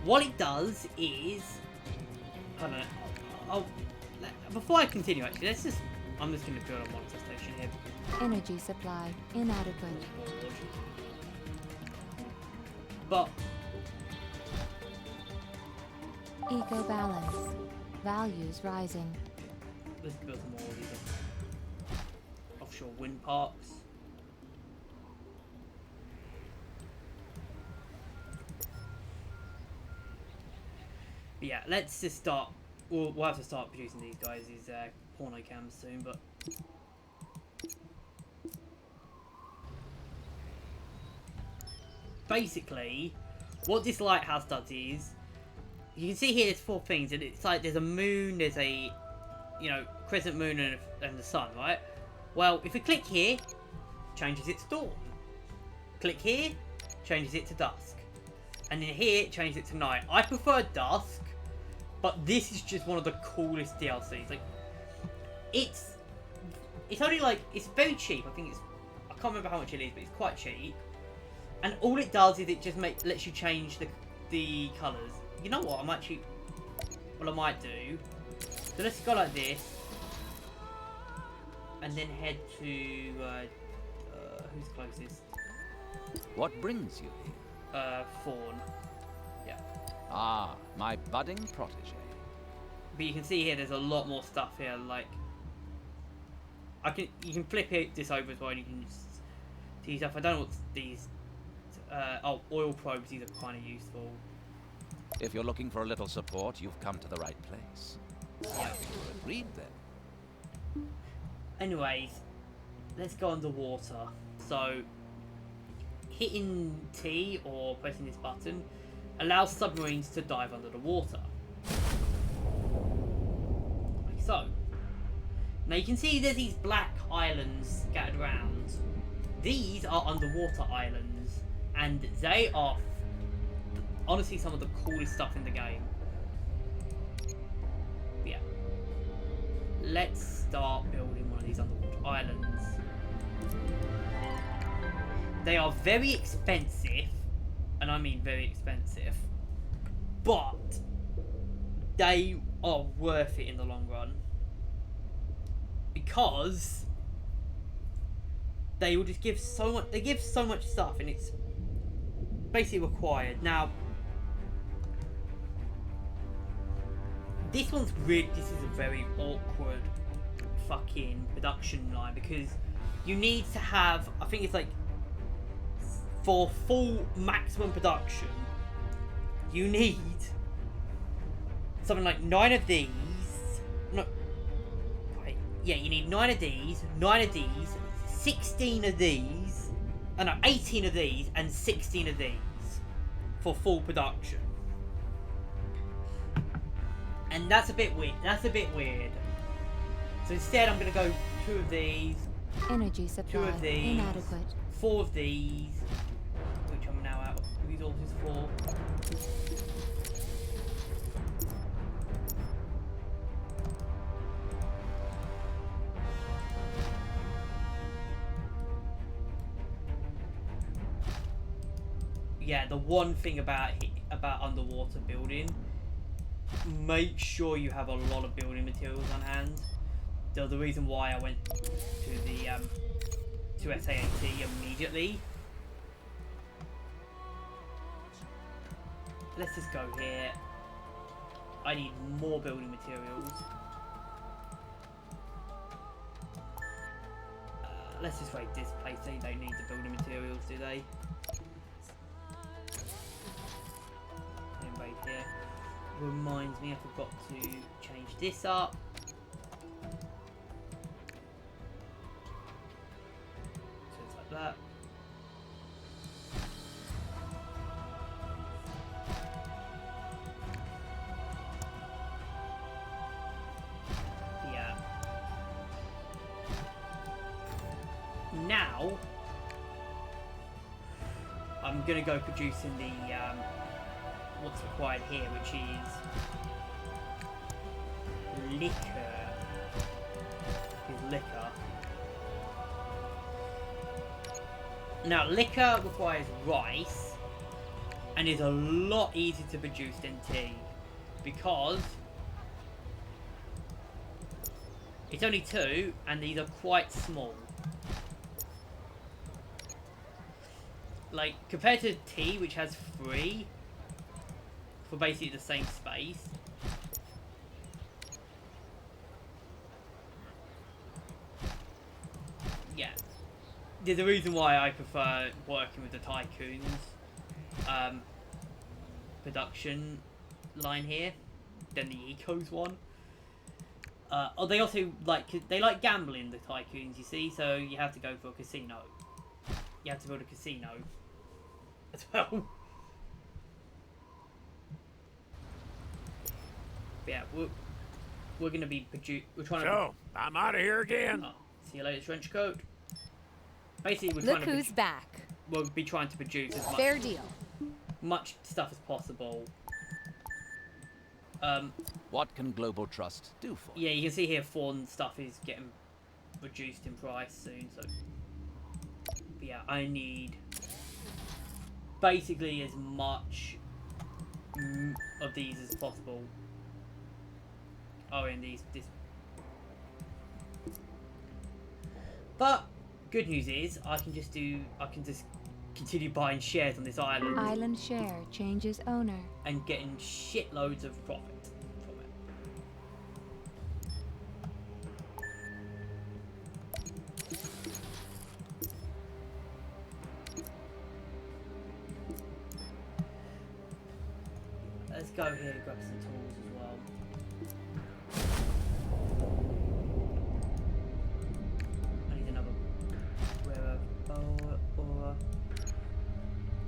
S1: what it does is, I don't know. Before I continue, actually, I'm just going to build a monitor station here.
S2: Energy supply inadequate.
S1: But
S2: Eco balance. Values rising.
S1: let's build some more of these offshore wind parks. But yeah, let's just start. We'll have to start producing these guys, these porno cams soon, but basically, what this lighthouse does is, you can see here there's 4 things, and it's like there's a moon, there's a, crescent moon and the sun, right? Well, if we click here, changes it to dawn. Click here, changes it to dusk. And then here, it changes it to night. I prefer dusk, but this is just one of the coolest DLCs. Like, it's only like, it's very cheap. I can't remember how much it is, but it's quite cheap. And all it does is it just lets you change the colours. You know what? I might do. So let's go like this, and then head to who's closest?
S7: What brings you here?
S1: Fawn. Yeah.
S7: Ah, my budding protege.
S1: But you can see here, there's a lot more stuff here. Like, you can flip this over as well, and you can just see stuff. I don't know what these. Oil probes. These are kind of useful.
S7: If you're looking for a little support, you've come to the right place. I think we're agreed then.
S1: Anyways, let's go underwater. So, hitting T or pressing this button allows submarines to dive under the water. Like so. Now you can see there's these black islands scattered around. These are underwater islands, and they are honestly some of the coolest stuff in the game. But yeah. Let's start building one of these underwater islands. They are very expensive, and I mean very expensive, but they are worth it in the long run, because they will just give so much. They give so much stuff, and it's basically required. Now, this is a very awkward fucking production line, because you need to have, I think it's like, for full maximum production, you need something like 9 of these. No, wait, yeah, you need 9 of these, 16 of these, 18 of these, and 16 of these for full production. And that's a bit weird. So instead, I'm gonna go 2 of these,
S2: Energy supply
S1: 2 of these,
S2: inadequate.
S1: 4 of these, which I'm now out of resources for. Yeah, the one thing about underwater building make sure you have a lot of building materials on hand. So the reason why I went to the to SAAT immediately. Let's just go here. I need more building materials. Let's just raid this place. They don't need the building materials, do they? Then raid here. Reminds me, I forgot to change this up. So it's like that. Yeah. Now, I'm gonna go producing the what's required here, which is liquor. Now, liquor requires rice and is a lot easier to produce than tea because it's only 2 and these are quite small. Like, compared to tea, which has 3 for basically the same space. Yeah. There's a reason why I prefer working with the Tycoons production line here than the Ecos one. Oh, they also like gambling, the Tycoons, you see, so you have to go for a casino. You have to build a casino as well. But yeah, we're gonna be we're trying to.
S4: So, I'm out of here again.
S1: Oh, see you later, trench coat. Basically, we're
S6: Look
S1: trying
S6: who's
S1: to.
S6: back.
S1: We'll be trying to produce as
S6: Fair deal.
S1: much stuff as possible.
S7: What can Global Trust do for you?
S1: Yeah, you can see here Fawn stuff is getting reduced in price soon, so. But yeah, I need basically as much of these as possible. Oh, and this. But good news is I can just continue buying shares on this island
S2: Island share changes owner.
S1: and getting shitloads of profit from it. Let's go here and grab some tools as well. I need another rare earth ore.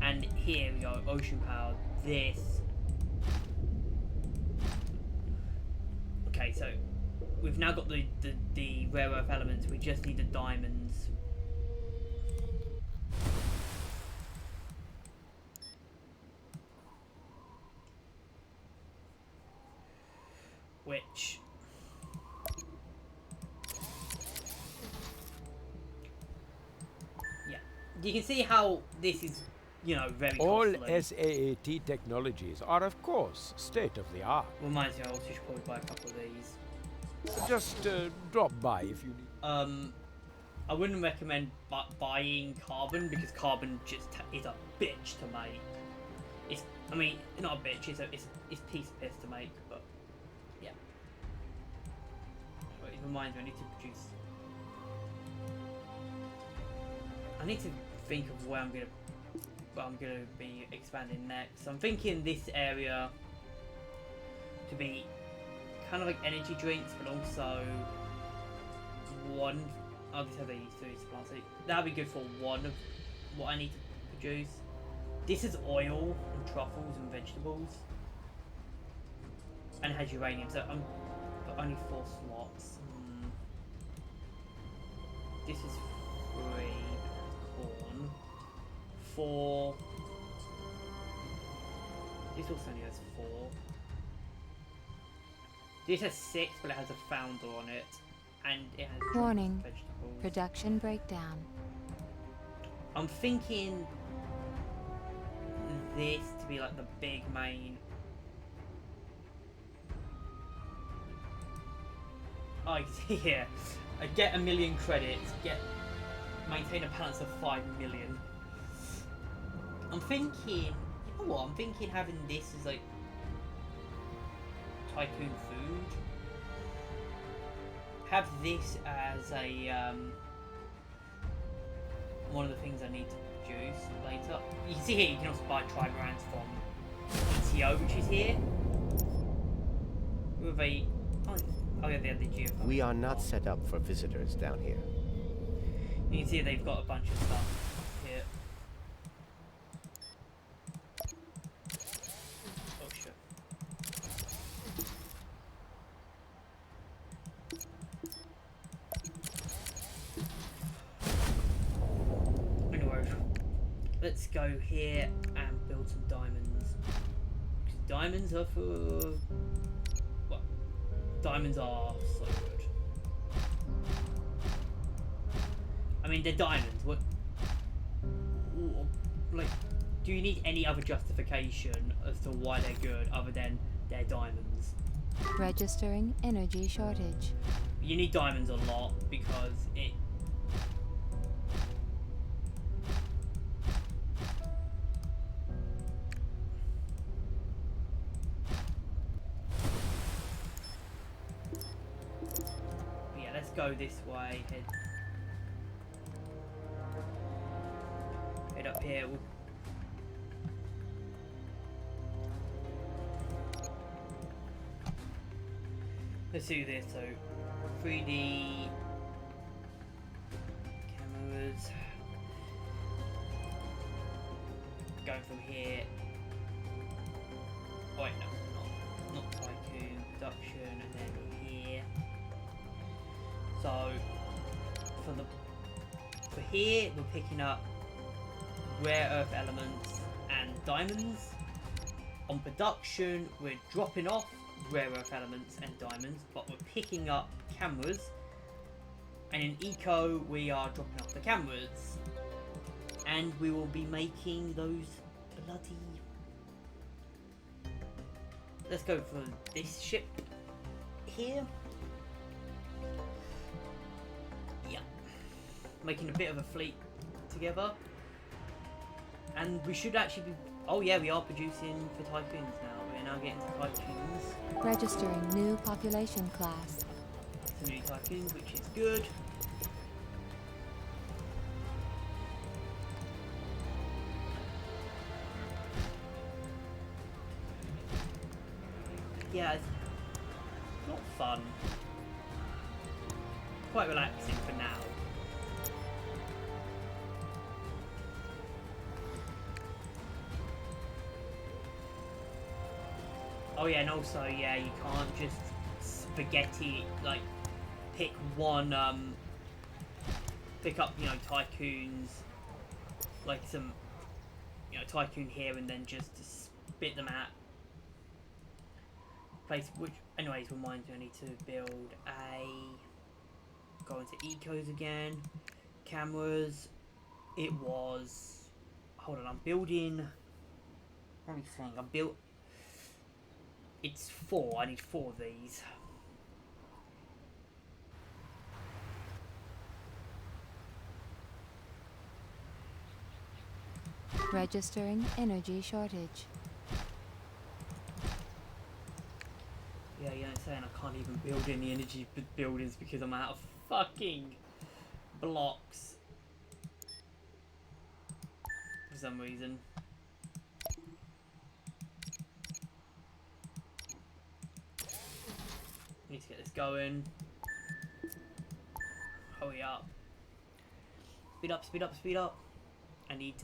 S1: And here we go, ocean power. This. Okay, so we've now got the rare earth elements. We just need the diamonds. Which yeah, you can see how this is, very
S5: All
S1: costly.
S5: SAAT technologies are, of course, state of the art.
S1: Reminds me, I also should probably buy a couple of these.
S5: Just drop by if you need.
S1: I wouldn't recommend buying carbon because carbon just is a bitch to make. I mean, not a bitch. It's piece of piss to make, but yeah. But it reminds me, I need to produce. I need to think of where I'm gonna be expanding next. So I'm thinking this area to be kind of like energy drinks, but also one. Oh, this has these 2 plants. So that'd be good for one of what I need to produce. This is oil and truffles and vegetables, and it has uranium. So but only 4 slots. This is 3 corn. 4. This also only has 4. This has 6, but it has a founder on it, and it has
S2: Warning.
S1: vegetables.
S2: Production breakdown.
S1: I'm thinking this to be like the big main Oh, you can see here. Get 1 million credits. Maintain a balance of 5 million. I'm thinking. You know what? I'm thinking having this as like Tycoon food. Have this as a one of the things I need to produce later. You can see here you can also buy trimarans from ETO, which is here. With a oh yeah, they have the geothermal.
S9: We are not set up for visitors down here.
S1: You can see they've got a bunch of stuff here. Oh shit. Anyway, let's go here and build some diamonds. Because diamonds are for... Well, diamonds are so good. I mean, they're diamonds. What? Like, do you need any other justification as to why they're good other than they're diamonds?
S2: Registering energy shortage.
S1: You need diamonds a lot because it... But yeah, let's go this way. Head up here. Let's do this. So 3D cameras. Going from here. Oh, wait, no, not Tycoon production, and then here. So for here, we're picking up rare earth elements and diamonds. On production, we're dropping off rare earth elements and diamonds, but we're picking up cameras. And in eco, we are dropping off the cameras, and we will be making those bloody... Let's go for this ship here. Yeah, making a bit of a fleet together. And we should actually be... Oh yeah, we are producing for Tycoons now. We're now getting to Tycoons.
S2: Registering new population class.
S1: Some new Tycoons, which is good. Yeah, it's not fun. Quite relaxing for now. Oh yeah, and also, yeah, you can't just spaghetti, like, pick one, pick up, you know, Tycoons, like some, you know, Tycoon here and then just spit them out. Place, which, anyways, reminds me I need to build go into ecos again, cameras. It was, hold on, I'm building, let me think, it's 4, I need 4 of these.
S2: Registering energy shortage.
S1: Yeah, you know what I'm saying? I can't even build any energy buildings because I'm out of fucking blocks. For some reason. Need to get this going. Hurry up. Speed up, speed up, speed up. I need...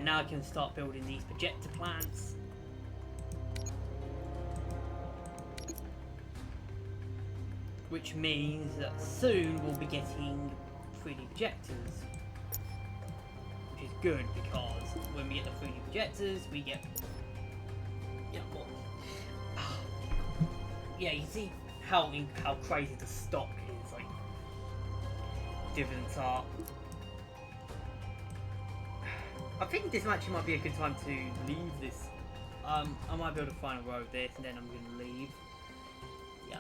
S1: Now I can start building these projector plants. Which means that soon we'll be getting 3D projectors. Which is good because when we get the 3D projectors, we get more. Yeah, you see how crazy the stock is. Like dividends are. I think this actually might be a good time to leave this. I might be able to find a row of this, and then I'm gonna leave. Yeah.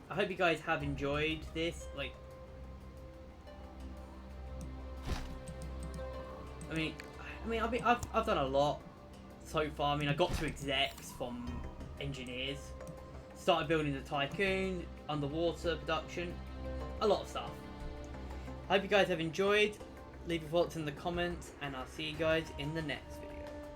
S1: I hope you guys have enjoyed this. Like, I mean, I've done a lot so far. I mean, I got 2 execs from engineers. Started building the Tycoon, underwater production, a lot of stuff. I hope you guys have enjoyed. Leave your thoughts in the comments, and I'll see you guys in the next video.